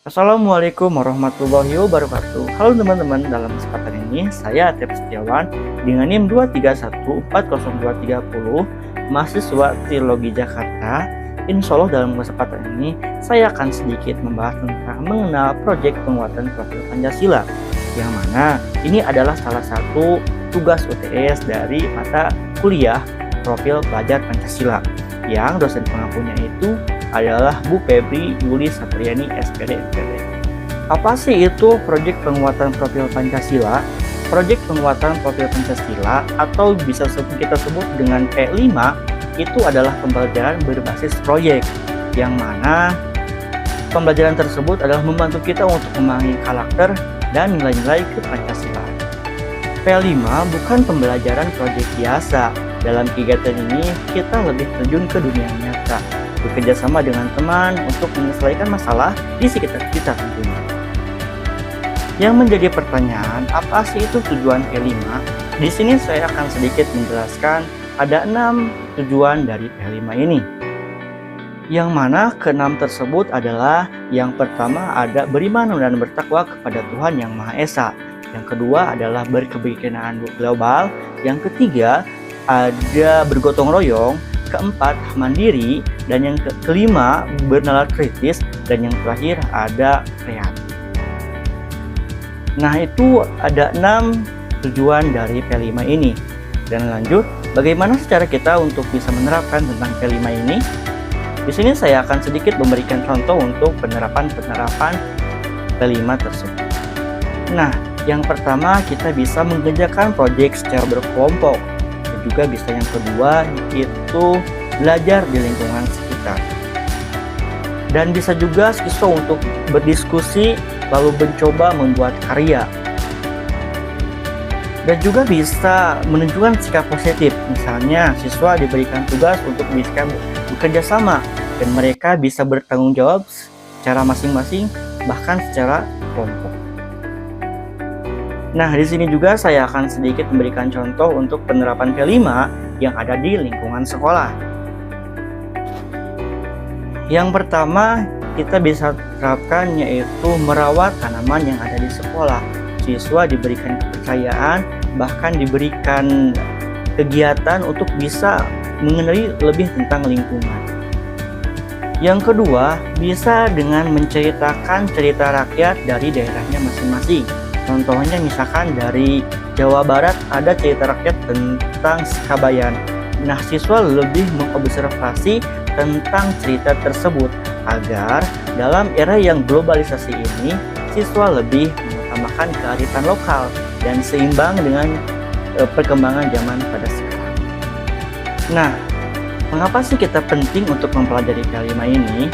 Assalamualaikum warahmatullahi wabarakatuh. Halo teman-teman, dalam kesempatan ini saya Atep Setiawan dengan NIM 231402330 mahasiswa Trilogi Jakarta. Insya Allah dalam kesempatan ini saya akan sedikit membahas tentang mengenal proyek penguatan profil Pancasila, yang mana ini adalah salah satu tugas UTS dari mata kuliah profil pelajar Pancasila, yang dosen pengampunya itu adalah Bu Febri Yuli Satriani SPD MPD. Apa sih itu proyek penguatan profil Pancasila? Proyek penguatan profil Pancasila atau bisa kita sebut dengan P5 itu adalah pembelajaran berbasis proyek, yang mana pembelajaran tersebut adalah membantu kita untuk memahami karakter dan nilai-nilai ke Pancasila. P5 bukan pembelajaran proyek biasa. Dalam kegiatan ini kita lebih terjun ke dunia nyata, bekerja sama dengan teman untuk menyelesaikan masalah di sekitar kita tentunya. Yang menjadi pertanyaan, apa sih itu tujuan P5? Di sini saya akan sedikit menjelaskan ada 6 tujuan dari P5 ini. Yang mana ke-6 tersebut adalah yang pertama ada beriman dan bertakwa kepada Tuhan Yang Maha Esa. Yang kedua adalah berkebinekaan global. Yang ketiga ada bergotong royong. Keempat, mandiri, dan yang kelima, bernalar kritis, dan yang terakhir ada kreatif. Nah, itu ada 6 tujuan dari P5 ini. Dan lanjut, bagaimana cara kita untuk bisa menerapkan tentang P5 ini? Di sini saya akan sedikit memberikan contoh untuk penerapan P5 tersebut. Nah, yang pertama kita bisa mengerjakan proyek secara berkelompok. Juga bisa yang kedua itu belajar di lingkungan sekitar, dan bisa juga siswa untuk berdiskusi lalu mencoba membuat karya, dan juga bisa menunjukkan sikap positif. Misalnya siswa diberikan tugas untuk bisa bekerja sama dan mereka bisa bertanggung jawab secara masing-masing bahkan secara kelompok. Nah, di sini juga saya akan sedikit memberikan contoh untuk penerapan P5 yang ada di lingkungan sekolah. Yang pertama, kita bisa terapkan yaitu merawat tanaman yang ada di sekolah. Siswa diberikan kepercayaan, bahkan diberikan kegiatan untuk bisa mengenali lebih tentang lingkungan. Yang kedua, bisa dengan menceritakan cerita rakyat dari daerahnya masing-masing. Contohnya misalkan dari Jawa Barat ada cerita rakyat tentang Sekabayan. Nah, siswa lebih mengobservasi tentang cerita tersebut agar dalam era yang globalisasi ini, siswa lebih mengutamakan kearifan lokal dan seimbang dengan perkembangan zaman pada sekarang. Nah, mengapa sih kita penting untuk mempelajari P5 ini?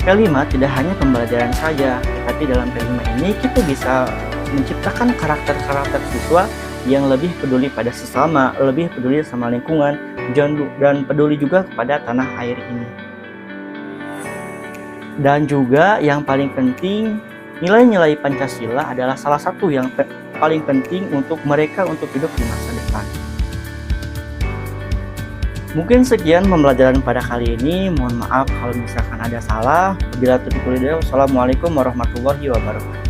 P5 tidak hanya pembelajaran saja, tapi dalam P5 ini kita bisa menciptakan karakter siswa yang lebih peduli pada sesama, lebih peduli sama lingkungan, dan peduli juga kepada tanah air ini. Dan juga yang paling penting, nilai-nilai Pancasila adalah salah satu yang paling penting untuk mereka untuk hidup di masa depan. Mungkin sekian pembelajaran pada kali ini. Mohon maaf kalau misalkan ada salah. Wassalamualaikum warahmatullahi wabarakatuh.